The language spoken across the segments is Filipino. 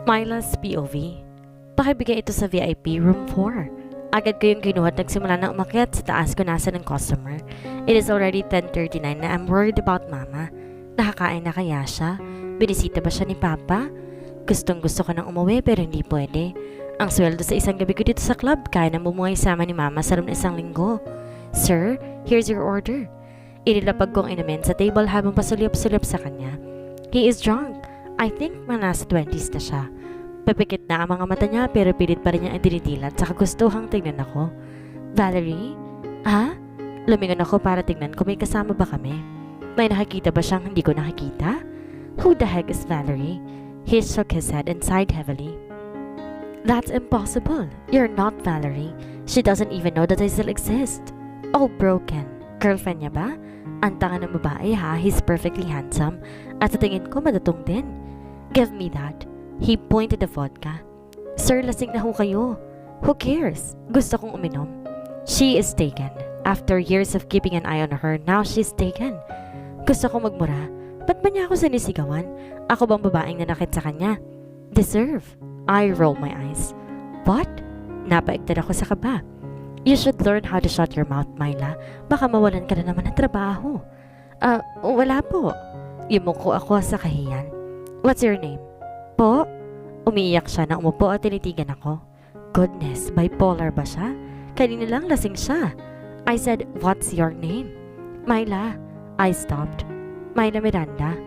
Myla's POV. Pakibigay ito sa VIP Room 4. Agad ko yung kinuha at nagsimula na umakyat sa taas kung nasa ng customer. It is already 10:39 na I'm worried about mama. Nakakain na kaya siya? Binisita ba siya ni Papa? Gustong gusto ko nang umuwi pero hindi pwede. Ang sweldo sa isang gabi ko dito sa club, kaya na bumungay sama ni mama sa room na isang linggo. Sir, here's your order. Inilapag kong inumin sa table habang pasulyap-sulyap sa kanya. He is drunk. I think mga nasa 20s na siya. Papikit na ang mga mata niya pero pilit pa rin niya ang dinidilat sa kagustuhang tignan ako. Valerie? Ha? Lumingon ako para tignan kung may kasama ba kami. May nakikita ba siyang hindi ko nakikita? Who the heck is Valerie? He shook his head and sighed heavily. That's impossible. You're not Valerie. She doesn't even know that I still exist. Oh, broken. Girlfriend niya ba? Ang tanga ng babae ha, he's perfectly handsome. At sa tingin ko madatong din. Give me that. He pointed the vodka. Sir, lasing na ho kayo. Who cares? Gusto kong uminom. She is taken. After years of keeping an eye on her, now she's taken. Gusto kong magmura. Ba't ba niya ako sinisigawan? Ako bang babaeng nanakit sa kanya? Deserve. I roll my eyes. What? Napaigtad ako sa kaba. You should learn how to shut your mouth, Myla. Baka mawalan ka na naman ng trabaho. Wala po. Yumuko ako sa kahiyan. What's your name? Po? Umiiyak siya na umupo at tinitigan ako. Goodness, bipolar ba siya? Kanina lang lasing siya. I said, what's your name? Myla. I stopped. Myla Miranda.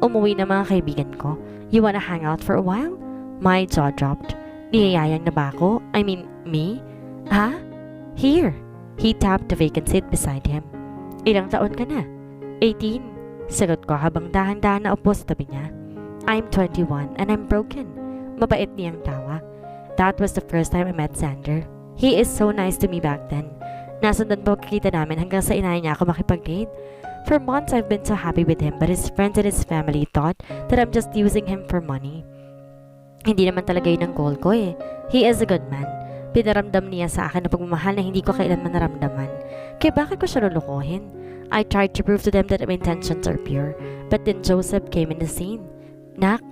Umuwi na mga kaibigan ko. You wanna hang out for a while? My jaw dropped. Niyayayang na ba ako? I mean, me? Ha? Here. He tapped the vacant seat beside him. Ilang taon ka na? 18. Sagot ko habang dahan-dahan na upo sa tabi niya. I'm 21 and I'm broken. Mabait niyang tawa. That was the first time I met Xander. He is so nice to me back then. Nasundan po kakita namin hanggang sa inaya niya ako makipag-date. For months I've been so happy with him but his friends and his family thought that I'm just using him for money. Hindi naman talaga yun ang goal ko eh. He is a good man. Pinaramdam niya sa akin na pagmamahal na hindi ko kailanman naramdaman. Kaya bakit ko siya lulukohin? I tried to prove to them that my intentions are pure. But then Joseph came in the scene. Nak,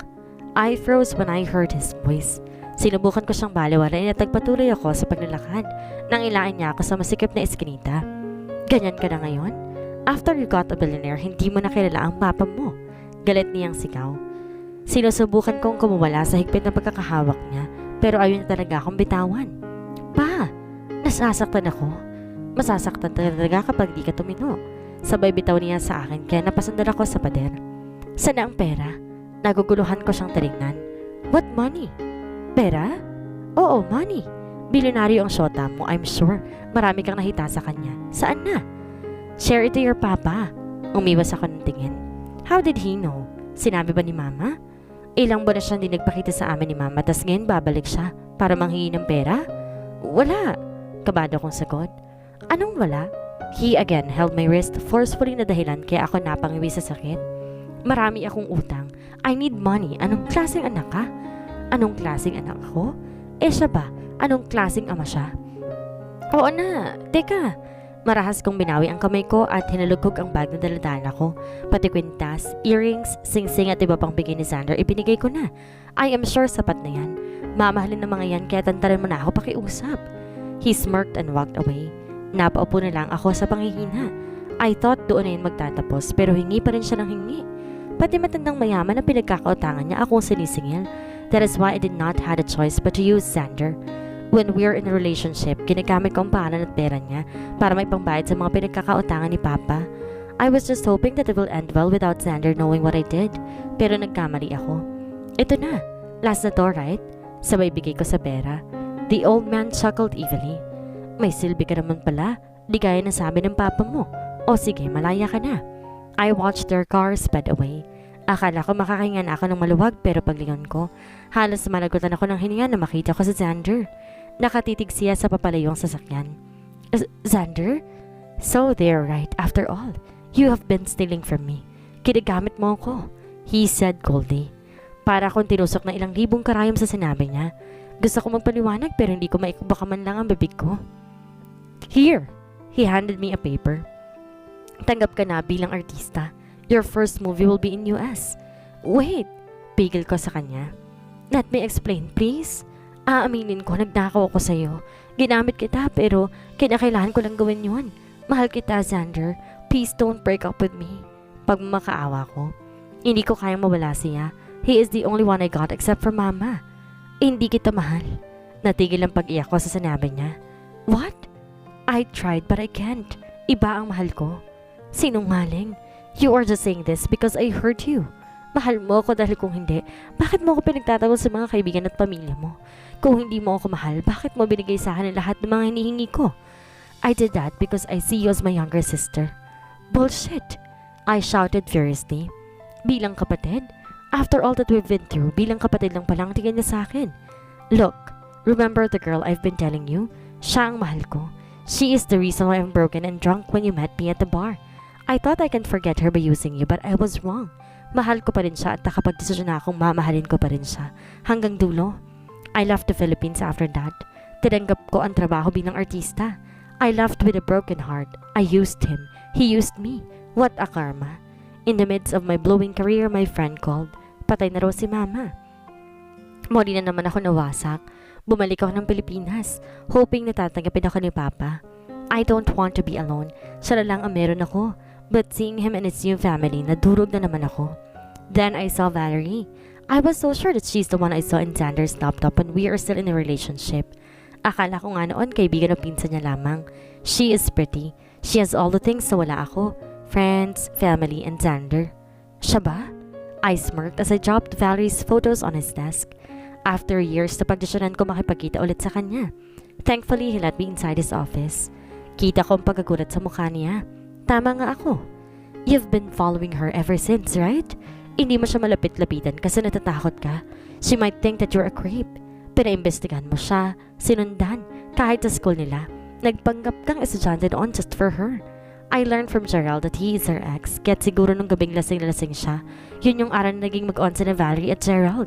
I froze when I heard his voice. Sinubukan ko siyang baliwalain at nagpatuloy ako sa paglalakad nang ilain niya ako sa masikip na eskinita. Ganyan ka na ngayon? After you got a billionaire, hindi mo nakilala ang papa mo. Galit niyang sigaw. Sinusubukan kong kumawala sa higpit na pagkakahawak niya pero ayun na talaga akong bitawan. Pa, nasasaktan ako. Masasaktan talaga kapag di ka tumino. Sabay bitaw niya sa akin kaya napasandal ako sa pader. Sana ang pera? Naguguluhan ko siyang tinignan. What money? Pera? Oo, money. Bilyonaryo ang syota mo, I'm sure. Marami kang nahita sa kanya. Saan na? Share it to your papa. Umiwas ako ng tingin. How did he know? Sinabi ba ni mama? Ilang buwan na siyang di nagpakita sa amin ni mama tas ngayon babalik siya para manghingi ng pera? Wala. Kabado kong sagot. Anong wala? He again held my wrist forcefully na dahilan kaya ako napangiwi sa sakit. Marami akong utang. I need money. Anong klaseng anak ka? Anong klaseng anak ako? Siya ba? Anong klaseng ama siya? Oo na. Teka. Marahas kong binawi ang kamay ko at hinalugog ang bag na daladala ko. Pati kwintas, earrings, singsing at iba pang bigay ni Xander, ibinigay ko na. I am sure sapat na yan. Mamahalin ng mga yan kaya tantaran mo na ako pakiusap. He smirked and walked away. Napaupo na lang ako sa panghihina. I thought doon na yun magtatapos pero hingi pa rin siya ng hingi. Pati matandang mayaman na pinagkakautangan niya akong sinisingil. That is why I did not have a choice but to use Xander. When we're in a relationship, ginagamit ko ang pangalan at pera niya para may pangbayad sa mga pinagkakautangan ni Papa. I was just hoping that it will end well without Xander knowing what I did. Pero nagkamali ako. Ito na. Last na to, right? Sabay bigay ko sa pera. The old man chuckled evilly. May silbi ka naman pala. Di gaya ng sabi ng Papa mo. O sige, malaya ka na. I watched their car sped away. Akala ko makakahinga na ako ng maluwag pero paglingon ko, halos malagutan ako ng hininga na makita ko si Xander. Nakatitig siya sa papalayong sasakyan. Xander? So they're right after all. You have been stealing from me. Kinagamit mo ako, he said coldly. Para akong tinusok ng ilang libong karayom sa sinabi niya. Gusto ko magpaliwanag pero hindi ko maikubaka man lang ang bibig ko. Here, he handed me a paper. Tanggap ka na bilang artista. Your first movie will be in US. Wait, pigil ko sa kanya. Let me explain, please. Aaminin ko, nagnakaw ako sa'yo. Ginamit kita pero kinakailangan ko lang gawin yun. Mahal kita, Xander. Please don't break up with me. Pag makaawa ko, hindi ko kayang mawala siya. He is the only one I got except for Mama. Hindi kita mahal. Natigil ang pag-iyak ko sa sinabi niya. What? I tried but I can't. Iba ang mahal ko. Sinungaling. You are just saying this because I hurt you. Mahal mo ako dahil kung hindi, bakit mo ako pinagtatanggol sa mga kaibigan at pamilya mo? Kung hindi mo ako mahal, bakit mo binigay sa akin ang lahat ng mga hinihingi ko? I did that because I see you as my younger sister. Bullshit! I shouted furiously. Bilang kapatid? After all that we've been through, bilang kapatid lang palang tingin niya sa akin. Look, remember the girl I've been telling you? Siya ang mahal ko. She is the reason why I'm broken and drunk when you met me at the bar. I thought I can forget her by using you but I was wrong. Mahal ko pa rin siya at nakapagdesisyon na akong mamahalin ko pa rin siya. Hanggang dulo. I left the Philippines after that. Tinanggap ko ang trabaho bilang artista. I left with a broken heart. I used him. He used me. What a karma. In the midst of my blowing career, my friend called. Patay na raw si Mama. Muli na naman ako nawasak. Bumalik ako ng Pilipinas, hoping na tatanggapin ako ni Papa. I don't want to be alone. Siya na lang ang meron ako. But seeing him and his new family, nadurog na naman ako. Then I saw Valerie. I was so sure that she's the one I saw in Xander's laptop when we are still in a relationship. Akala ko nga noon kaibigan o pinsan niya lamang. She is pretty. She has all the things na wala ako. Friends, family, and Xander. Siya ba? I smirked as I dropped Valerie's photos on his desk. After years, napagdesyonan ko makipagkita ulit sa kanya. Thankfully, he let me inside his office. Kita ko ang pagkagulat sa mukha niya. Tama nga ako. You've been following her ever since, right? Hindi mo siya malapit-lapitan kasi natatakot ka. She might think that you're a creep. Pinaimbestigahan mo siya, sinundan, kahit sa school nila. Nagpanggap kang estudyante doon just for her. I learned from Gerald that he is her ex, kaya't siguro nung gabing lasing-lasing siya, yun yung araw na naging mag-on na Valerie at Gerald.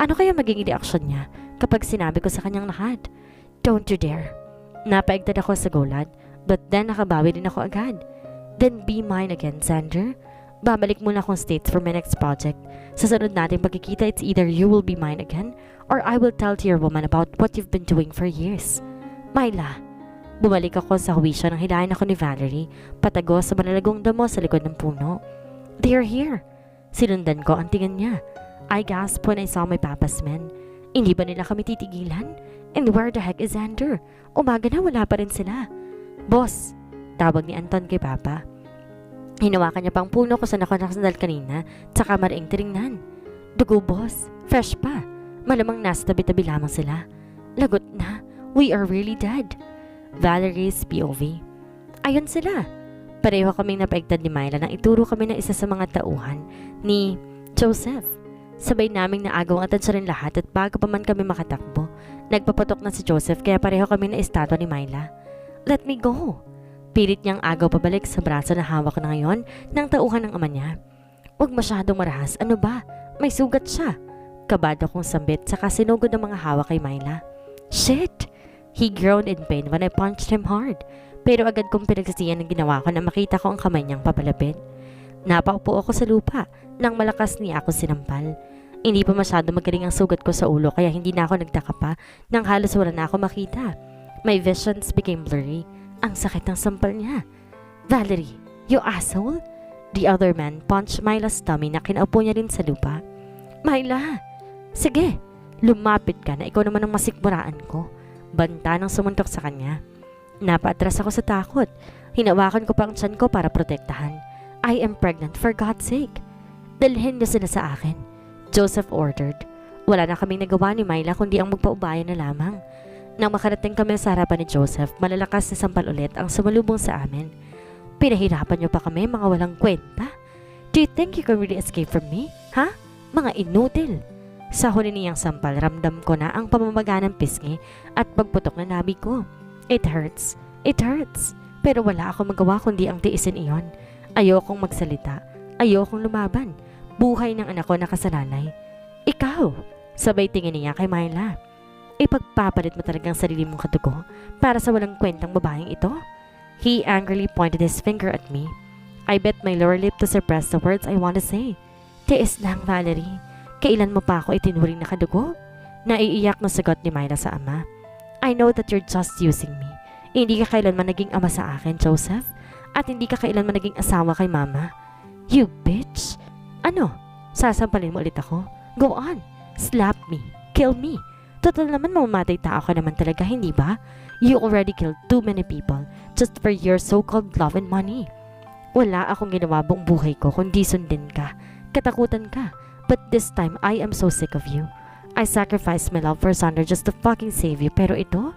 Ano kaya magiging reaksyon niya kapag sinabi ko sa kanyang lahat? Don't you dare. Napaigtad ako sa gulad, but then nakabawi din ako agad. Then be mine again, Xander. Babalik muna akong States for my next project. Sa sunod nating pagkikita, it's either you will be mine again, or I will tell to your woman about what you've been doing for years. Myla. Bumalik ako sa huwisyo nang hilahin ako ni Valerie, patago sa malalagong damo sa likod ng puno. They are here. Sinundan ko ang tingin niya. I gasped when I saw my papa's men. Hindi ba nila kami titigilan? And where the heck is Xander? Umaga na, wala pa rin sila. Boss, tawag ni Anton kay Papa. Hinawakan niya pang puno ko sa nakasandal kanina, tsaka mariing tiringnan. Dugo, boss. Fresh pa. Malamang nasa tabi-tabi lamang sila. Lagot na. We are really dead. Valerie's POV. Ayun sila. Pareho kaming napaigtad ni Myla nang ituro kami ng isa sa mga tauhan ni Joseph. Sabay naming naagaw ang atensya rin lahat at bago pa man kami makatakbo, nagpapatok na si Joseph kaya pareho kami na estatwa ni Myla. Let me go. Pilit niyang agaw pabalik sa braso na hawak na ngayon ng tauhan ng ama niya. Huwag masyadong marahas. Ano ba? May sugat siya. Kabado kong sambit saka sinugod ng mga hawak kay Myla. Shit! He groaned in pain when I punched him hard. Pero agad kong pinagsisiyan ang ginawa ko na makita ko ang kamay niyang papalapit. Napaupo ako sa lupa nang malakas niya ako sinampal. Hindi pa masyado magaling ang sugat ko sa ulo kaya hindi na ako nagtaka pa nang halos wala na ako makita. My visions became blurry. Ang sakit ng sampal niya. Valerie, you asshole? The other man punched Myla's tummy na kinaupo niya rin sa lupa. Myla! Sige, lumapit ka na ikaw naman ang masikmuraan ko. Banta nang sumuntok sa kanya. Napaatras ako sa takot. Hinawakan ko pa ang tiyan ko para protektahan. I am pregnant for God's sake. Dalhin niyo sila sa akin. Joseph ordered. Wala na kaming nagawa ni Myla kundi ang magpaubayan na lamang. Nang makarating kami sa harapan ni Joseph, malalakas na sampal ulit ang sumalubong sa amin. Pinahirapan niyo pa kami, mga walang kwenta. Do you think you can really escape from me? Ha? Mga inutil. Sa huli niyang sampal, ramdam ko na ang pamamaga ng pisngi at pagputok na nabi ko. It hurts. It hurts. Pero wala akong magawa kundi ang tiisin iyon. Ayokong magsalita. Ayokong lumaban. Buhay ng anak ko nakasalalay. Ikaw! Sabay tingin niya kay Myla. Ipagpapalit mo talagang sarili mong katugo para sa walang kwentang babaeng ito? He angrily pointed his finger at me. I bit my lower lip to suppress the words I want to say. Tiis lang, Valerie. Kailan mo pa ako itinuring na kadugo? Naiiyak na sagot ni Myla sa ama. I know that you're just using me. Hindi ka kailanman naging ama sa akin, Joseph. At hindi ka kailanman naging asawa kay mama. You bitch! Ano? Sasampalin mo ulit ako? Go on! Slap me! Kill me! Total naman mamamatay tao ka naman talaga, hindi ba? You already killed too many people just for your so-called love and money. Wala akong ginawa buong buhay ko kundi sundin ka. Katakutan ka. But this time, I am so sick of you. I sacrificed my love for Sander just to fucking save you. Pero ito,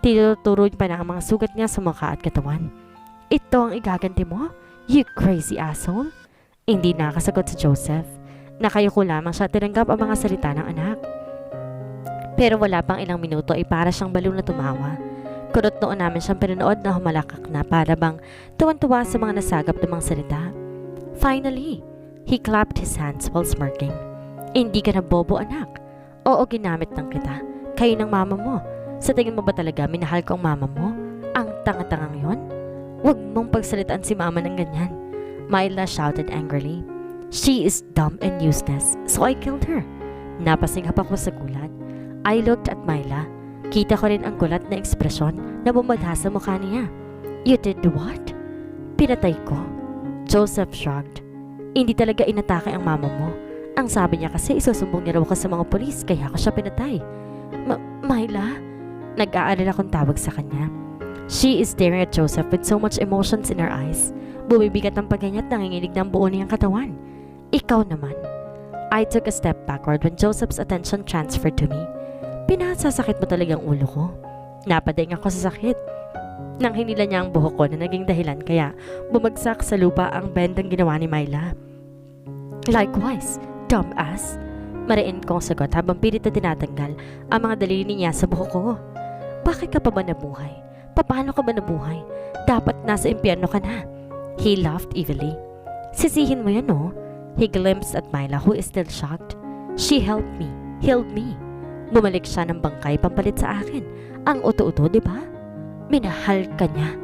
tinuturo pa na ang mga sugat niya sa mukha at katawan. Ito ang igaganti mo? You crazy asshole? Hindi nakasagot si Joseph. Nakayuko lamang siya tinanggap ang mga salita ng anak. Pero wala pang ilang minuto ay para siyang baliw na tumawa. Kurot noon namin siyang pinanood na humalakak na para bang tuwan-tuwa sa mga nasagap ng mga salita. Finally, he clapped his hands while smirking. Hindi ka na bobo, anak. Oo, ginamit ng kita. Kayo ng mama mo. Sa tingin mo ba talaga minahal ko ang mama mo? Ang tanga-tangang yon? Huwag mong pagsalitaan si mama ng ganyan. Myla shouted angrily. She is dumb and useless, so I killed her. Napasinghap ako sa gulat. I looked at Myla. Kita ko rin ang gulat na ekspresyon na bumadha sa mukha niya. You did what? Pinatay ko. Joseph shrugged. Hindi talaga inatake ang mama mo. Ang sabi niya kasi isusumbong niya raw ako sa mga polis kaya ako siya pinatay. Myla? Nag-aalala akong tawag sa kanya. She is staring at Joseph with so much emotions in her eyes. Bumibigat ang pagganyan at nanginginig ng buo niyang katawan. Ikaw naman. I took a step backward when Joseph's attention transferred to me. Pinasasakit mo talagang ulo ko. Napadaing ako sa sakit. Nang hinila niya ang buhok ko na naging dahilan kaya bumagsak sa lupa ang bendang ginawa ni Myla. Likewise, dumbass. Mariin kong sagot habang pilit na tinatanggal ang mga daliri niya sa buhok ko. Bakit ka pa ba nabuhay? Paano ka ba nabuhay? Dapat nasa impyerno ka na. He laughed evilly. Sisihin mo yan, no? He glimpsed at Myla who is still shocked. She helped me. Healed me. Bumalik siya ng bangkay pampalit sa akin. Ang uto-uto, di ba? Minahal ka niya.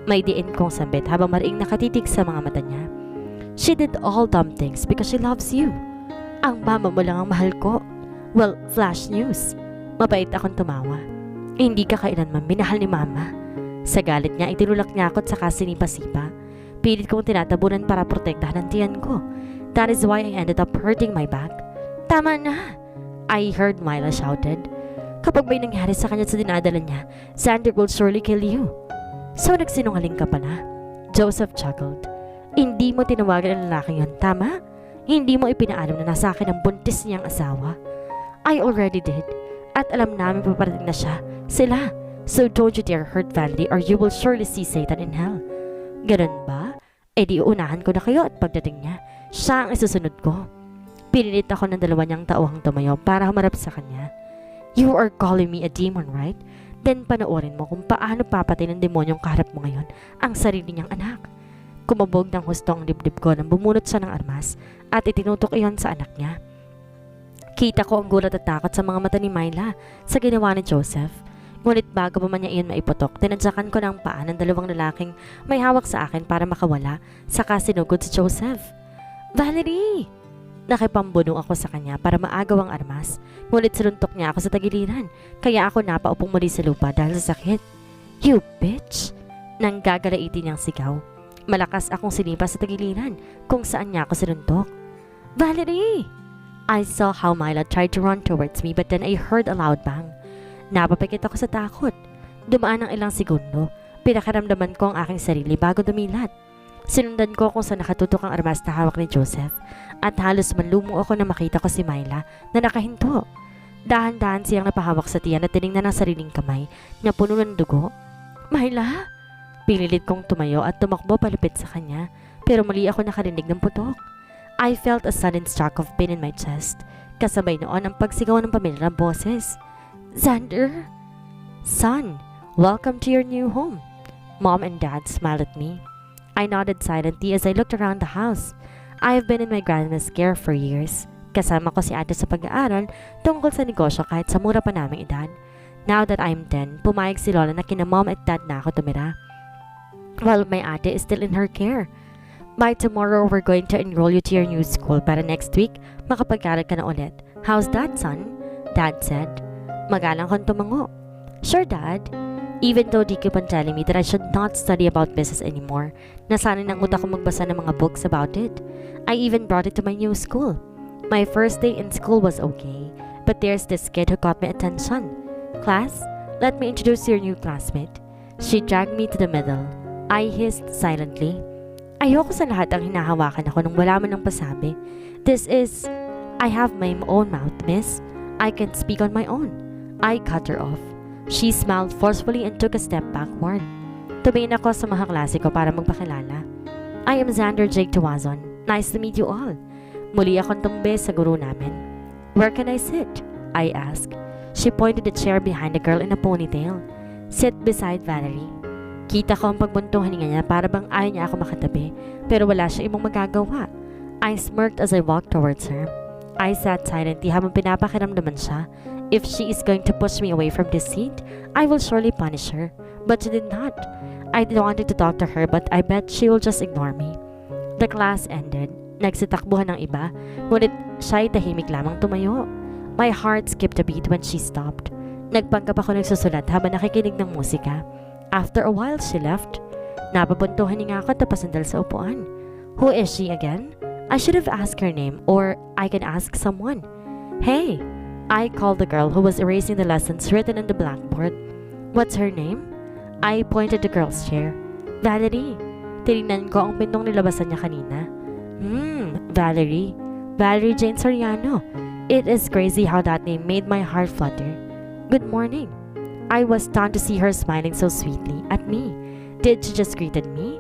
May diin kong sambit habang mariing nakatitig sa mga mata niya. She did all dumb things because she loves you. Ang mama mo lang ang mahal ko. Well, flash news. Mabait akong tumawa. Hindi ka kailanman minahal ni mama. Sa galit niya, itinulak niya ako at saka sinipa-sipa. Pilit kong tinatabunan para protektahan ang tiyan ko. That is why I ended up hurting my back. Tama na! I heard Myla shouted. Kapag may nangyari sa kanya sa dinadala niya, Xander will surely kill you. So nagsinungaling ka pala? Joseph chuckled. Hindi mo tinawagan ang lalaking yun, tama? Hindi mo ipinaalam na nasa akin ang buntis niyang asawa. I already did. At alam namin paparating na siya. Sila. So don't you dare hurt Vanity or you will surely see Satan in hell. Ganun ba? E di uunahan ko na kayo at pagdating niya, siya ang isusunod ko. Pinilit ako ng dalawa niyang tauhang tumayo para humarap sa kanya. You are calling me a demon, right? Then panoorin mo kung paano papatay ng demonyong kaharap mo ngayon ang sarili niyang anak. Kumabog ng husto ang dibdib ko nang bumunot siya ng armas at itinutok iyon sa anak niya. Kita ko ang gulat at takot sa mga mata ni Myla sa ginawa ni Joseph. Ngunit bago pa man niya iyon maiputok, tinadyakan ko ng paa ng dalawang lalaking may hawak sa akin para makawala, saka sinugod si Joseph. Valerie! Nakipambunong ako sa kanya para maagaw ang armas, ngunit sinuntok niya ako sa tagiliran, kaya ako napaupong muli sa lupa dahil sa sakit. You bitch! Nang gagalaitin niyang sigaw. Malakas akong sinipa sa tagiliran kung saan niya ako sinuntok. Valerie! I saw how Myla tried to run towards me but then I heard a loud bang. Napapikit ako sa takot. Dumaan ang ilang segundo. Pinakaramdaman ko ang aking sarili bago dumilat. Sinundan ko kung saan nakatutok ang armas na hawak ni Joseph at halos manlumo ako na makita ko si Myla na nakahinto. Dahan-dahan siyang napahawak sa tiyan at tinignan ang sariling kamay na puno ng dugo. Myla! Pinilit kong tumayo at tumakbo palapit sa kanya pero muli ako nakarinig ng putok. I felt a sudden shock of pain in my chest. Kasabay noon ang pagsigaw ng pamilya ng boses. Xander! Son, welcome to your new home. Mom and Dad smiled at me. I nodded silently as I looked around the house. I have been in my grandma's care for years. Kasama ko si ate sa pag-aaral tungkol sa negosyo kahit sa mura pa naming edad. Now that I'm 10, pumayag si Lola na kina Mom at Dad na ako tumira, while my ate is still in her care. By tomorrow, we're going to enroll you to your new school para next week, makapag-aral ka na ulit. How's that, son? Dad said. Magalang kong tumango. Sure, Dad. Even though they keep on telling me that I should not study about business anymore, nasanay ng utak ko magbasa ng mga books about it. I even brought it to my new school. My first day in school was okay, but there's this kid who caught my attention. Class, let me introduce your new classmate. She dragged me to the middle. I hissed silently. Ayoko sa lahat ang hinahawakan ako nung wala man ng pasabi. I have my own mouth, miss. I can speak on my own. I cut her off. She smiled forcefully and took a step backward. Tumingin ako sa mga klase ko para magpakilala. I am Xander Jake Tuwazon. Nice to meet you all. Muli akong tumbe sa guru namin. Where can I sit? I asked. She pointed the chair behind the girl in a ponytail. Sit beside Valerie. Kita ko ang pagbuntong hininga niya para bang ayaw niya ako makatabi, pero wala siya ibang magagawa. I smirked as I walked towards her. I sat silently habang pinapakiramdaman siya. If she is going to push me away from this seat, I will surely punish her. But she did not. I wanted to talk to her, but I bet she will just ignore me. The class ended. Nagsitakbuhan ng iba, ngunit siya'y tahimik lamang tumayo. My heart skipped a beat when she stopped. Nagpanggap ako nagsusulat habang nakikinig ng musika. After a while, she left. Napapuntuhan niya ako at napasandal sa upuan. Who is she again? I should have asked her name, or I can ask someone. Hey! I called the girl who was erasing the lessons written on the blackboard. What's her name? I pointed the girl's chair. Valerie. Tinignan ko ang pintong nilabasan niya kanina. Valerie. Valerie Jane Soriano. It is crazy how that name made my heart flutter. Good morning. I was stunned to see her smiling so sweetly at me. Did she just greeted me?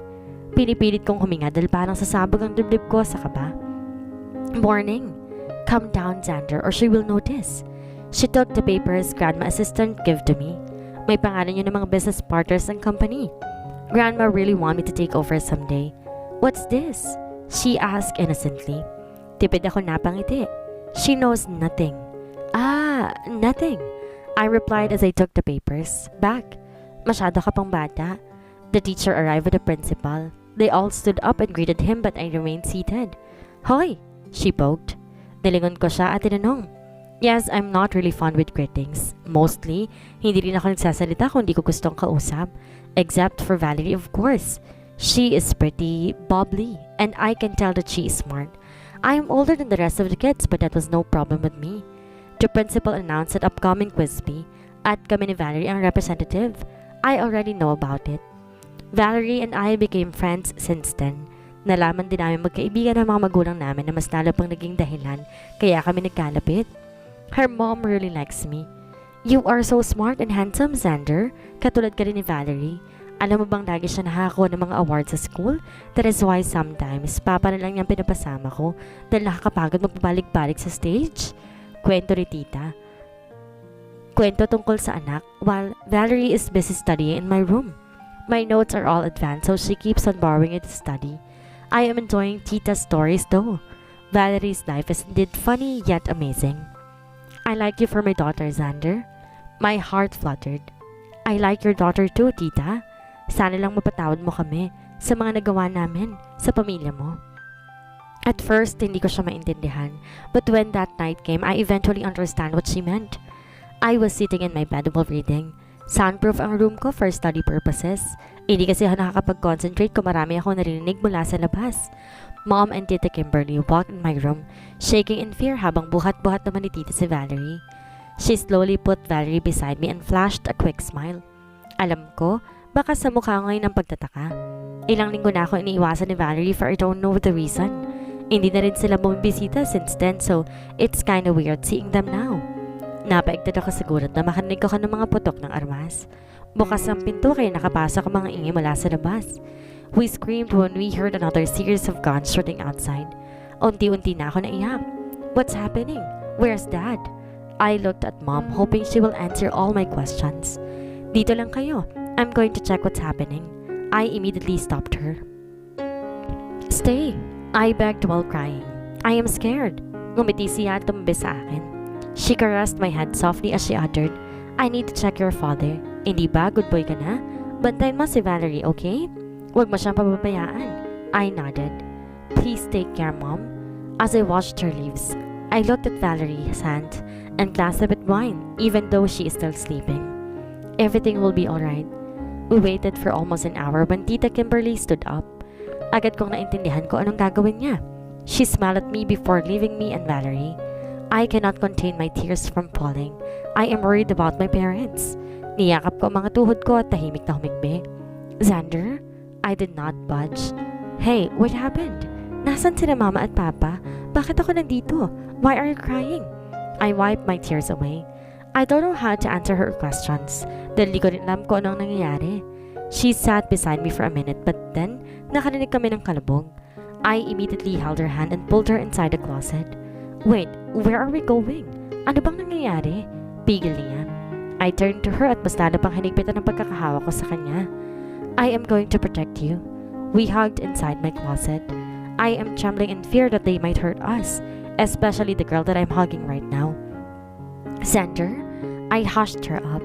Pinipilit kong huminga dahil parang sasabog ang dibdib ko sa kaba. Morning. Come down, Xander, or she will notice. She took the papers Grandma assistant gave to me. May pangalan yun ng mga business partners ng company. Grandma really want me to take over someday. What's this? She asked innocently. Tipid ako napangiti. She knows nothing. Nothing. I replied as I took the papers back. Masyado ka pang bata. The teacher arrived with the principal. They all stood up and greeted him, but I remained seated. Hoy! She poked. Nilingon ko siya at tinanong. Yes, I'm not really fond with greetings. Mostly, hindi rin ako nagsasalita kung hindi ko gustong kausap. Except for Valerie, of course. She is pretty, bubbly, and I can tell that she is smart. I am older than the rest of the kids, but that was no problem with me. The principal announced that upcoming quiz bee, at kami ni Valerie ang representative. I already know about it. Valerie and I became friends since then. Nalaman din namin magkaibigan ng mga magulang namin na mas lalo pang naging dahilan kaya kami nagkalapit. Her mom really likes me. You are so smart and handsome, Xander. Katulad ka rin ni Valerie. Alam mo bang lagi siya nakakuha ng mga awards sa school? That is why sometimes, papa na lang niyang pinapasama ko dahil nakakapagod magbabalik-balik sa stage. Kwento ni tita. Kwento tungkol sa anak while Valerie is busy studying in my room. My notes are all advanced so she keeps on borrowing it to study. I am enjoying Tita's stories though. Valerie's life is indeed funny yet amazing. I like you for my daughter, Xander. My heart fluttered. I like your daughter too, Tita. Sana lang mapatawad mo kami sa mga nagawa namin sa pamilya mo. At first, hindi ko siya maintindihan. But when that night came, I eventually understand what she meant. I was sitting in my bed while reading. Soundproof ang room ko for study purposes. Hindi kasi ako nakakapag-concentrate kung marami ako narinig mula sa labas. Mom and Tita Kimberly walked in my room, shaking in fear habang buhat-buhat naman ni Tita si Valerie. She slowly put Valerie beside me and flashed a quick smile. Alam ko, baka sa mukha ngayon ng pagtataka. Ilang linggo na ako iniiwasan ni Valerie for I don't know the reason. Hindi na rin sila bumibisita since then so it's kinda weird seeing them now. Napaigtad ako sa gulat na makarinig ko ng mga putok ng armas. Bukas ang pinto kaya nakapasok ang mga ingay mula sa labas. We screamed when we heard another series of guns shooting outside. Unti-unti na ako naiyak. What's happening? Where's Dad? I looked at Mom hoping she will answer all my questions. Dito lang kayo. I'm going to check what's happening. I immediately stopped her. Stay, I begged while crying. I am scared. Ngumiti siya at tumbi sa akin. She caressed my head softly as she uttered, I need to check your father. Hindi ba, good boy ka na? Bantayan mo si Valerie, okay? Huwag mo siyang pababayaan. I nodded. Please take care, Mom. As I watched her leaves, I looked at Valerie's hand and clasped it mine, even though she is still sleeping. Everything will be alright. We waited for almost an hour when Tita Kimberly stood up. Agad kong naintindihan ko anong gagawin niya. She smiled at me before leaving me and Valerie. I cannot contain my tears from falling. I am worried about my parents. Niyakap ko ang mga tuhod ko at tahimik na humikbi. Xander? I did not budge. Hey, what happened? Nasaan sila Mama at Papa? Bakit ako nandito? Why are you crying? I wiped my tears away. I don't know how to answer her questions dahil di ko rin alam kung anong nangyayari. She sat beside me for a minute but then nakarinig kami ng kalabog. I immediately held her hand and pulled her inside the closet. Wait, where are we going? Ano bang nangyayari? Pigil niya. I turned to her at mas lalo pang hinigpitan ng pagkakahawa ko sa kanya. I am going to protect you. We hugged inside my closet. I am trembling in fear that they might hurt us, especially the girl that I'm hugging right now. Xander, I hushed her up.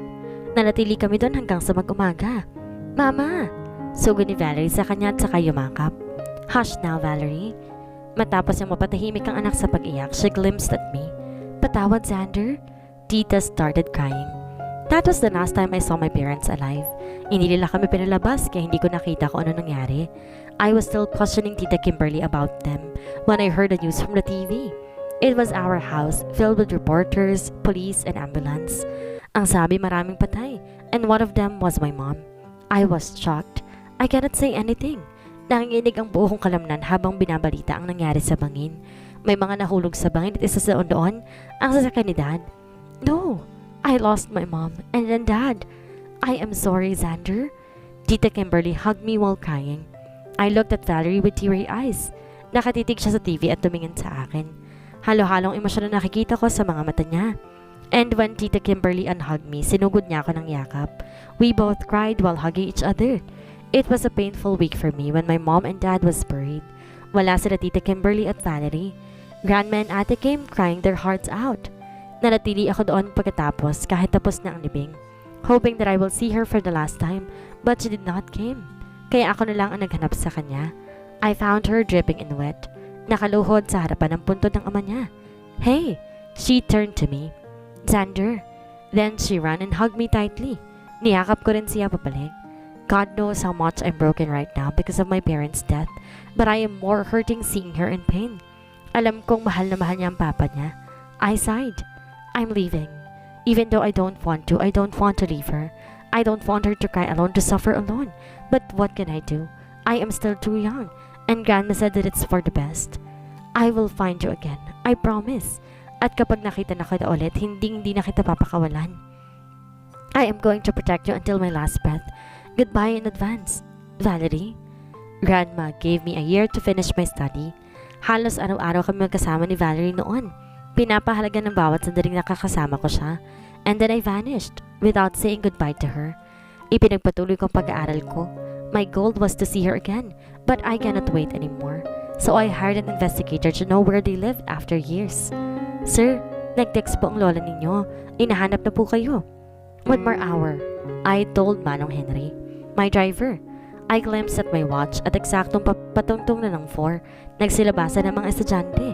Nanatili kami doon hanggang sa mag-umaga. Mama! Sugod ni Valerie sa kanya at saka yumakap. Hush now, Valerie. Matapos yung mapatahimik ang anak sa pag-iyak, she glimpsed at me. Patawad, Xander. Tita started crying. That was the last time I saw my parents alive. Hindi nila kami pinalabas kaya hindi ko nakita kung ano nangyari. I was still questioning Tita Kimberly about them when I heard the news from the TV. It was our house filled with reporters, police, and ambulance. Ang sabi maraming patay, and one of them was my mom. I was shocked. I cannot say anything. Nanginginig ang buong kalamnan habang binabalita ang nangyari sa bangin. May mga nahulog sa bangin at isa sa doon ang sasakyan ni Dad. No, I lost my mom and then Dad. I am sorry, Xander. Tita Kimberly hugged me while crying. I looked at Valerie with teary eyes. Nakatitig siya sa TV at tumingin sa akin. Halo-halong emosyon na nakikita ko sa mga mata niya. And when Tita Kimberly unhugged me, sinugod niya ako ng yakap. We both cried while hugging each other. It was a painful week for me when my mom and Dad was buried. Wala sila Tita Kimberly at Valerie. Grandma and Ate came crying their hearts out. Nanatili ako doon pagkatapos kahit tapos na ang libing, hoping that I will see her for the last time, but she did not came. Kaya ako na lang ang naghanap sa kanya. I found her dripping in wet, nakaluhod sa harapan ng puntod ng ama niya. Hey! She turned to me. Xander. Then she ran and hugged me tightly. Niyakap ko rin siya papalik. God knows how much I'm broken right now because of my parents' death, but I am more hurting seeing her in pain. Alam kong mahal na mahal niya ang papa niya. I sighed. I'm leaving. Even though I don't want to leave her. I don't want her to cry alone, to suffer alone. But what can I do? I am still too young, and Grandma said that it's for the best. I will find you again. I promise. At kapag nakita na kita ulit, hindi na kita papakawalan. I am going to protect you until my last breath. Goodbye in advance. Valerie? Grandma gave me a year to finish my study. Halos araw-araw kami magkasama ni Valerie noon. Pinapahalaga ng bawat sandaling nakakasama ko siya. And then I vanished without saying goodbye to her. Ipinagpatuloy ko ang pag-aaral ko. My goal was to see her again, but I cannot wait anymore. So I hired an investigator to know where they lived after years. Sir, nag-text po ang lola ninyo. Inahanap na po kayo. 1 more hour, I told Manong Henry, my driver. I glimpsed at my watch at eksaktong patungtong na ng 4. Nagsilabasan ng mga estudyante.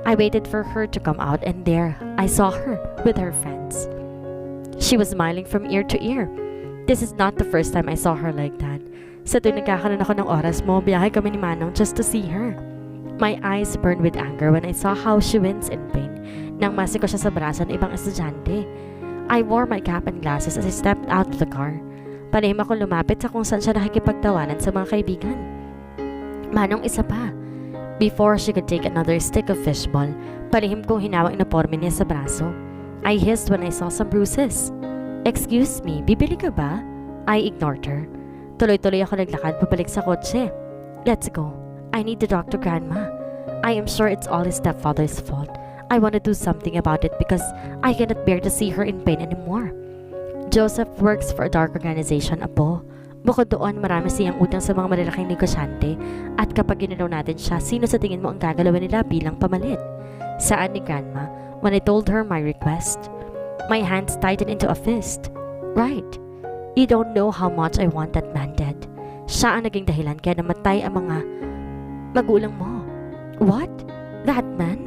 I waited for her to come out and there, I saw her with her friends. She was smiling from ear to ear. This is not the first time I saw her like that. Sa tuwing nagkakaroon ako ng oras mo, biyahe kami ni Manong just to see her. My eyes burned with anger when I saw how she wince in pain nang masi ko siya sa braso ng ibang estudyante. I wore my cap and glasses as I stepped out of the car. Palihim ako lumapit sa kung saan siya nakikipagtawanan sa mga kaibigan. Manong isa pa. Before she could take another stick of fishball, palihim kong hinawang uniforme niya sa braso. I hissed when I saw some bruises. Excuse me, bibili ka ba? I ignored her. Tuloy-tuloy ako naglakad pabalik sa kotse. Let's go. I need to talk to Grandma. I am sure it's all his stepfather's fault. I want to do something about it because I cannot bear to see her in pain anymore. Joseph works for a dark organization, Apo. Bukod doon, marami siyang utang sa mga malalaking negosyante at kapag ginalaw natin siya, sino sa tingin mo ang gagalawin nila bilang pamalit? Saan ni Grandma when I told her my request? My hands tightened into a fist. Right. You don't know how much I want that man dead. Siya ang naging dahilan kaya namatay ang mga Magulang mo. What? That man?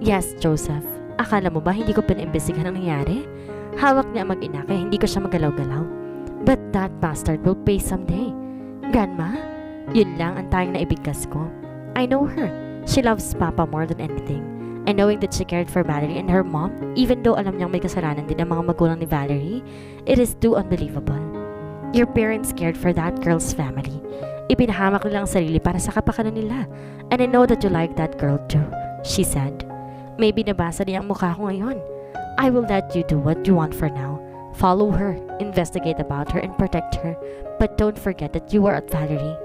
Yes, Joseph. Akala mo ba hindi ko pinaimbestigahan ang nangyari? Hawak niya ang mag-ina kaya hindi ko siya magalaw-galaw. But that bastard will pay someday. Grandma? Yun lang ang tayong naibigkas ko. I know her. She loves Papa more than anything. And knowing that she cared for Valerie and her mom, even though alam niyang may kasalanan din ang mga magulang ni Valerie, it is too unbelievable. Your parents cared for that girl's family. Ipinahamak nila ang sarili para sa kapakanan nila. And I know that you like that girl too, she said. Maybe nabasa niya ang mukha ko ngayon. I will let you do what you want for now. Follow her, investigate about her, and protect her. But don't forget that you are at Valerie.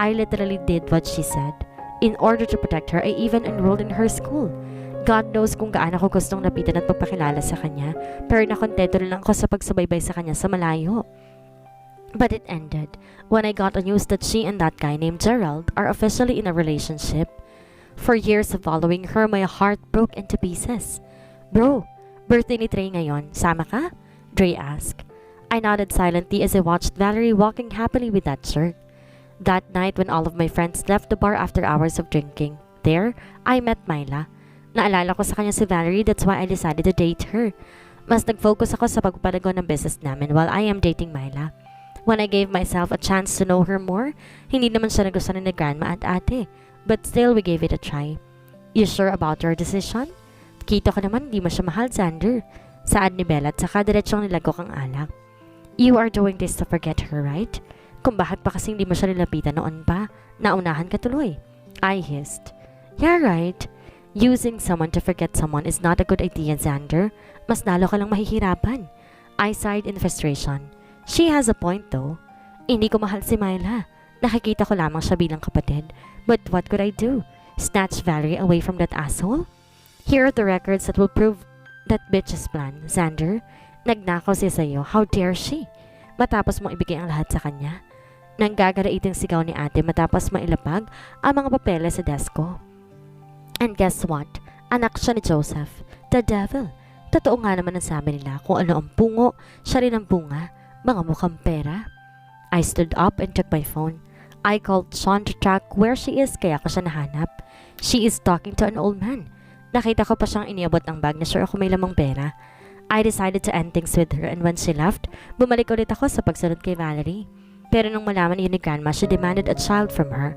I literally did what she said. In order to protect her, I even enrolled in her school. God knows kung gaano ako gustong lapitan at magpakilala sa kanya, pero nakontento na lang ako sa pagsubaybay sa kanya sa malayo. But it ended when I got the news that she and that guy named Gerald are officially in a relationship. For years of following her, my heart broke into pieces. Bro, birthday ni Trey ngayon. Sama ka? Dre asked. I nodded silently as I watched Valerie walking happily with that shirt. That night when all of my friends left the bar after hours of drinking, there, I met Myla. Naalala ko sa kanya si Valerie, that's why I decided to date her. Mas nag-focus ako sa pagpapalago ng business namin while I am dating Myla. When I gave myself a chance to know her more, hindi naman siya nagustuhan ni grandma at ate. But still, we gave it a try. You sure about your decision? Kita ko naman di mo siya mahal, Xander. Saad ni Bella at saka diretsyong nilagok ang alak. You are doing this to forget her, right? Kung bakit pa kasing di mo siya nilapitan noon pa, naunahan ka tuloy. I hissed. Yeah, right. Using someone to forget someone is not a good idea, Xander. Mas lalo ka lang mahihirapan. I sighed in frustration. She has a point though. Hindi ko mahal si Myla. Nakikita ko lamang siya bilang kapatid. But what could I do? Snatch Valerie away from that asshole? Here are the records that will prove that bitch's plan, Xander. Nagnakaw siya sa'yo. How dare she? Matapos mong ibigay ang lahat sa kanya. Nang gagaraiting sigaw ni ate matapos mailapag ang mga papeles sa desk ko. And guess what? Anak siya ni Joseph. The devil. Totoo nga naman ang sabi nila kung ano ang pungo, siya rin ang bunga. Mga mukhang pera. I stood up and took my phone. I called Sean to track where she is kaya ko siya nahanap. She is talking to an old man. Nakita ko pa siyang iniabot ng bag na sure ako may lamang pera. I decided to end things with her and when she left, bumalik ulit ako sa pagsunod kay Valerie. Pero nung malaman yun ni Grandma, she demanded a child from her.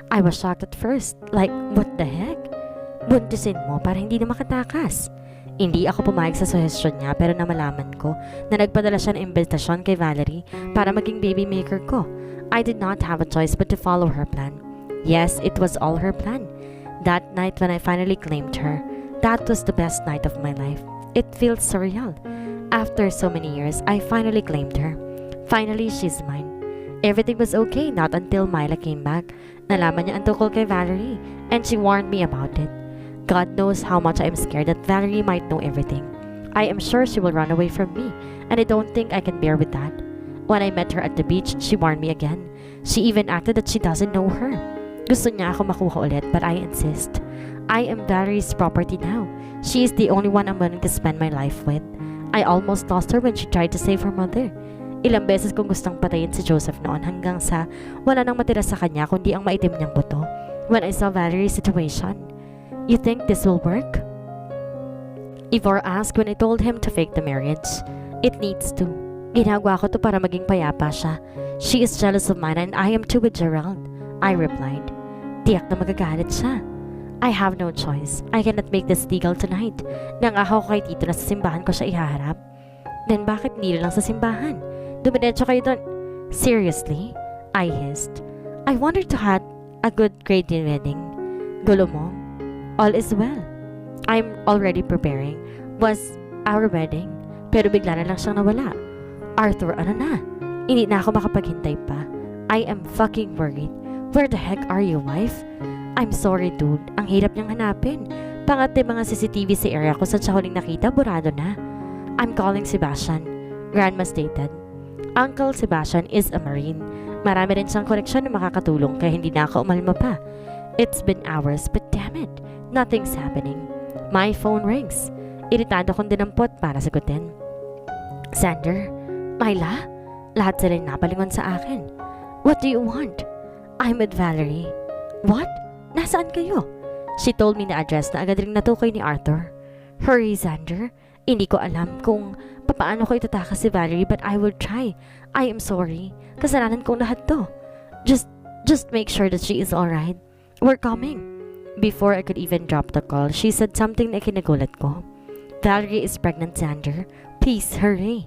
I was shocked at first. Like, what the heck? Buntisin mo para hindi na makatakas. Hindi ako pumayag sa suggestion niya pero namalaman ko na nagpadala siya ng imbitasyon kay Valerie para maging baby maker ko. I did not have a choice but to follow her plan. Yes, it was all her plan. That night when I finally claimed her, that was the best night of my life. It feels surreal. After so many years, I finally claimed her. Finally, she's mine. Everything was okay not until Myla came back. Nalaman niya ang tungkol kay Valerie and she warned me about it. God knows how much I am scared that Valerie might know everything. I am sure she will run away from me and I don't think I can bear with that. When I met her at the beach, she warned me again. She even acted that she doesn't know her. Gusto niya ako makuha ulit but I insist. I am Valerie's property now. She is the only one I'm willing to spend my life with. I almost lost her when she tried to save her mother. Ilang beses kong gustong patayin si Joseph noon hanggang sa wala nang matira sa kanya kundi ang maitim niyang buto. When I saw Valerie's situation, you think this will work? Ivor asked when I told him to fake the marriage. It needs to. Ginagawa ko to para maging payapa siya. She is jealous of mine and I am too with Gerald. I replied. Tiyak na magagalit siya. I have no choice. I cannot make this legal tonight. Nangako ko kay Tito na sa simbahan ko siya ihaharap. Then bakit hindi lang sa simbahan? Dumiretso kayo doon. Seriously? I hissed. I wanted to have a good grade in wedding. Gulo mo? All is well. I'm already preparing. Was our wedding. Pero bigla na lang siyang nawala. Arthur, ano na? Hindi na ako makapaghintay pa. I am fucking worried. Where the heck are you, wife? I'm sorry, dude. Ang hirap niyang hanapin. Pangati mga CCTV sa area ko sa huling nakita, burado na. I'm calling Sebastian. Grandma stated. Uncle Sebastian is a Marine. Marami rin siyang koneksyon na makakatulong kaya hindi na ako umalma pa. It's been hours but damn it, nothing's happening. My phone rings. Iritado kong dinampot para sagutin. Xander? Myla? Lahat sila napalingon sa akin. What do you want? I'm with Valerie. What? Nasaan kayo? She told me the address na agad ring natukoy ni Arthur. Hurry, Xander. Hindi ko alam kung paano ko itatakas si Valerie but I will try. I am sorry. Kasalanan kong lahat to. Just make sure that she is alright. We're coming. Before I could even drop the call, she said something na kinagulat ko. Valerie is pregnant, Xander. Please, hurry.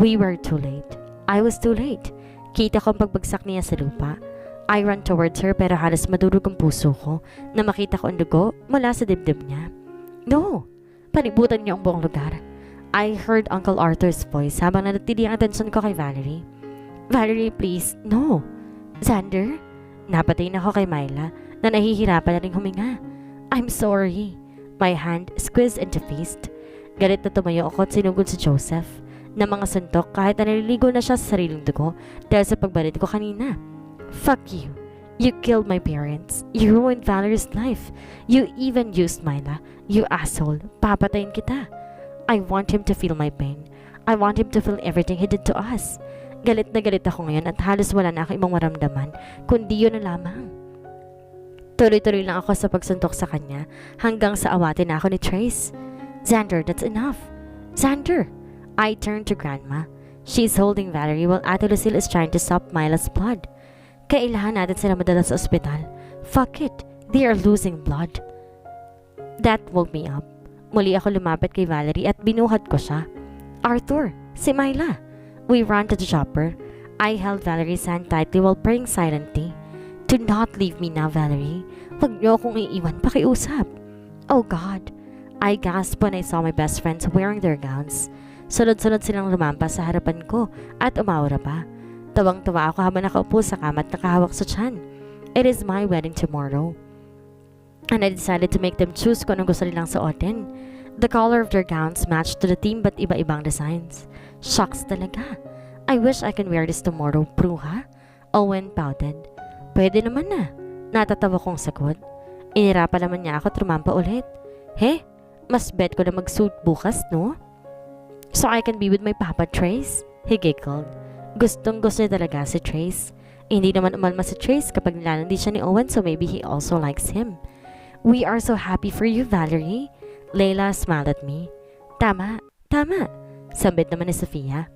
We were too late. I was too late. Kita ko ang pagbagsak niya sa lupa. I ran towards her pero halos madurog ang puso ko na makita ko ang dugo mula sa dibdib niya. No! Panibutan niya ang buong lugar. I heard Uncle Arthur's voice habang nanatili ang atensyon ko kay Valerie. Valerie, please, no. Xander? Napatingin ako kay Myla na nahihirapan na rin huminga. I'm sorry. My hand squeezed into fist. Galit na tumayo ako at sinugod si Joseph na mga suntok kahit na naliligo na siya sa sariling dugo dahil sa pagbalit ko kanina. Fuck you. You killed my parents. You ruined Valerie's life. You even used Myla. You asshole. Papatayin kita. I want him to feel my pain. I want him to feel everything he did to us. Galit na galit ako ngayon at halos wala na akong ibang maramdaman kundi yun na lamang. Tuloy-tuloy lang ako sa pagsuntok sa kanya hanggang sa awatin na ako ni Trace. Xander, that's enough. Xander! I turned to Grandma. She's holding Valerie while Ate Lucille is trying to stop Myla's blood. Kailangan natin sila madala sa ospital. Fuck it, they are losing blood. That woke me up. Muli ako lumapit kay Valerie at binuhat ko siya. Arthur, si Myla. We ran to the chopper. I held Valerie's hand tightly while praying silently. Do not leave me now, Valerie. Huwag niyo akong iiwan, pakiusap. Oh God. I gasped when I saw my best friends wearing their gowns. Sunod-sunod silang lumampas sa harapan ko at umawara pa. Tawang-tawa ako habang nakaupo sa kama at nakahawak sa tiyan. It is my wedding tomorrow. And I decided to make them choose kung anong gusto nilang suotin. The color of their gowns matched to the theme but iba-ibang designs. Shucks talaga. I wish I can wear this tomorrow, bruha. Owen pouted. Pwede naman na. Natatawa kong sagot. Inirapan naman niya ako at rumampa ulit. He, mas bet ko na mag-suit bukas, no? So I can be with my papa, Trace? He giggled. Gustong-gusto niya talaga si Trace. Hindi naman umalma si Trace kapag nilalandi siya ni Owen so maybe he also likes him. We are so happy for you, Valerie. Layla smiled at me. Tama, tama. Sambit naman ni Sofia.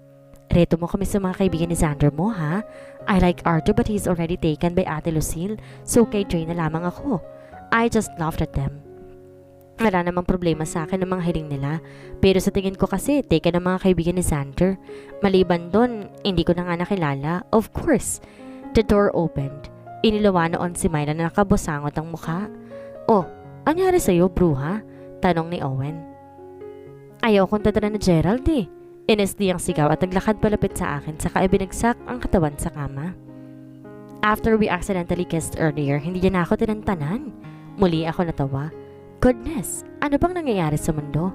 Reto mo kami sa mga kaibigan ni Xander mo, ha? I like Arthur but he's already taken by Ate Lucille so kay Dre na lamang ako. I just laughed at them. Wala namang problema sa akin ng mga hiling nila. Pero sa tingin ko kasi, taken ng mga kaibigan ni Xander. Maliban doon, hindi ko na nga nakilala. Of course. The door opened. Inilawa noon si Myla na nakabusangot ang mukha. Oh, anyari sa'yo, bruha? Tanong ni Owen. Ayaw kong tadala na Gerald eh. Inesli ang sigaw at naglakad palapit sa akin saka ibinagsak ang katawan sa kama. After we accidentally kissed earlier, hindi niya na ako tinantanan. Muli ako natawa. Goodness, ano bang nangyayari sa mundo?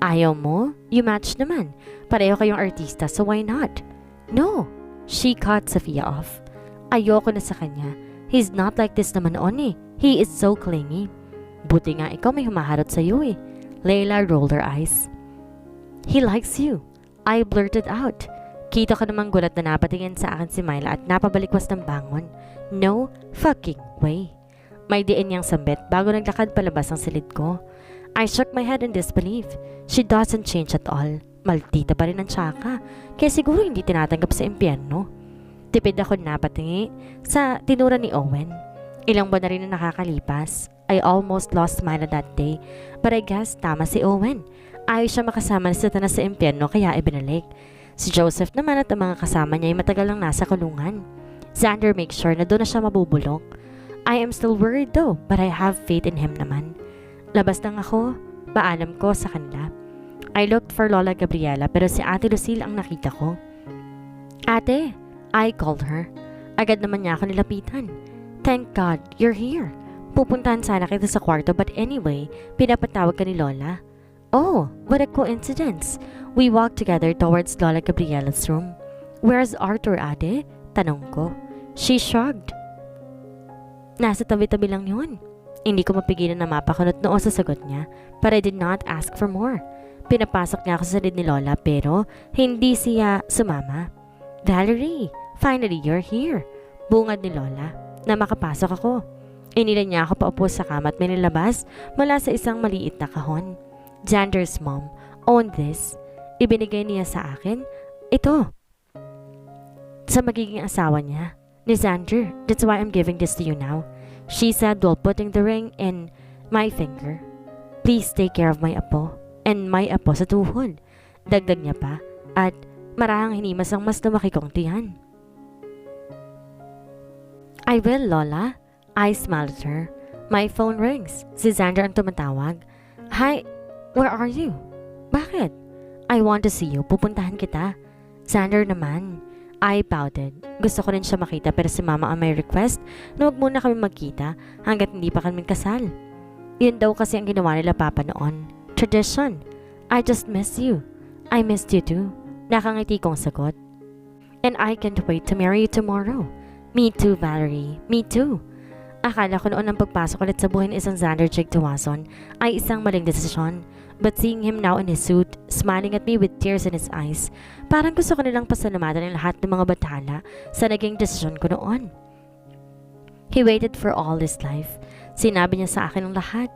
Ayaw mo? You match naman. Pareho kayong artista, so why not? No. She cut Sophia off. Ayoko na sa kanya. He's not like this naman noon eh. He is so clingy. Buti nga ikaw may humaharot sa iyo eh. Layla rolled her eyes. He likes you. I blurted out. Kita ko namang gulat na napatingin sa akin si Myla at napabalikwas ng bangon. No fucking way. May diin niyang sambit bago naglakad palabas ang silid ko. I shook my head in disbelief. She doesn't change at all. Maldita pa rin ang tsaka. Kaya siguro hindi tinatanggap sa impyerno. Tipid ako napatingi sa tinura ni Owen. Ilang buwan na rin na nakakalipas. I almost lost Myla that day. But I guess tama si Owen. Ayaw siya makasama na sa tanas sa impyerno kaya ibinalik. Si Joseph naman at ang mga kasama niya ay matagal lang nasa kulungan. Xander makes sure na doon na siya mabubulok. I am still worried though, but I have faith in him naman. Labas lang ako, paalam ko sa kanila. I looked for Lola Gabriela pero si Ate Lucille ang nakita ko. Ate, I called her. Agad naman niya ako nilapitan. Thank God, you're here. Pupuntahan sana kita sa kwarto but anyway, pinapatawag ka ni Lola. Oh, what a coincidence. We walked together towards Lola Gabriela's room. Where's Arthur, Ate? Tanong ko. She shrugged. Nasa tabi-tabi lang yun. Hindi ko mapigilan na mapakunot noo sa sagot niya, but I did not ask for more. Pinapasok niya ako sa silid ni Lola pero hindi siya sumama. Valerie, finally you're here. Bungad ni Lola na makapasok ako. Inila niya ako paupo sa kama at may nilabas mula sa isang maliit na kahon. Xander's mom owned this. Ibinigay niya sa akin. Ito. Sa magiging asawa niya. Ni Xander. That's why I'm giving this to you now. She said while putting the ring in my finger. Please take care of my apo. And my apo sa tuhod. Dagdag niya pa. At marahang hinimas ang mas lumaki kong tiyan. I will, Lola. I smiled at her. My phone rings. Si Xander ang tumatawag. Hi, where are you? Bakit? I want to see you. Pupuntahan kita. Xander naman. I pouted. Gusto ko rin siya makita pero si Mama ang may request na huwag muna kami magkita hanggat hindi pa kami kasal. Yun daw kasi ang ginawa nila Papa noon. Tradition. I just miss you. I missed you too. Nakangiti kong sagot. And I can't wait to marry you tomorrow. Me too, Valerie. Me too. Akala ko noon ang pagpasok ulit sa buhay ni isang Xander Jake Tuwason ay isang maling desisyon. But seeing him now in his suit, smiling at me with tears in his eyes, parang gusto ko nilang pasalamatan ang lahat ng mga bathala sa naging desisyon ko noon. He waited for all his life. Sinabi niya sa akin ang lahat.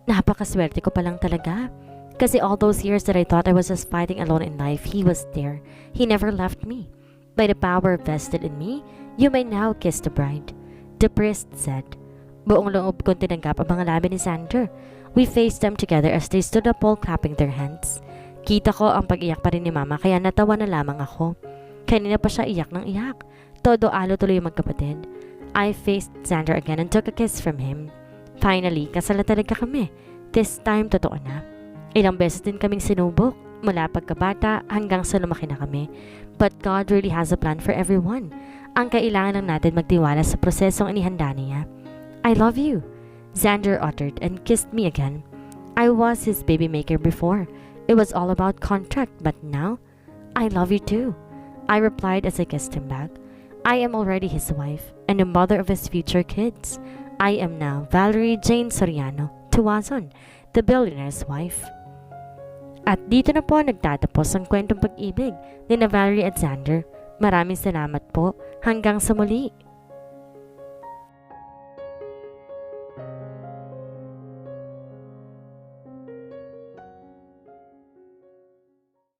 Napakaswerte ko pa lang talaga. Kasi all those years that I thought I was just fighting alone in life, he was there. He never left me. By the power vested in me, you may now kiss the bride. The priest said. Buong loob kong tinanggap ang mga labi ni Xander. We faced them together as they stood up all clapping their hands. Kita ko ang pag-iyak pa rin ni Mama kaya natawa na lamang ako. Kanina pa siya iyak ng iyak. Todo alo tuloy yung magkapatid. I faced Xander again and took a kiss from him. Finally, kasal na talaga kami. This time, totoo na. Ilang beses din kaming sinubok. Mula pagkabata hanggang sa lumaki na kami. But God really has a plan for everyone. Ang kailangan lang natin magtiwala sa prosesong inihanda niya. I love you. Xander uttered and kissed me again. I was his baby maker before. It was all about contract, but now, I love you too. I replied as I kissed him back. I am already his wife and the mother of his future kids. I am now Valerie Jane Soriano Tuwason, the billionaire's wife. At dito na po nagtatapos ang kwentong pag-ibig ni na Valerie at Xander. Maraming salamat po. Hanggang sa muli.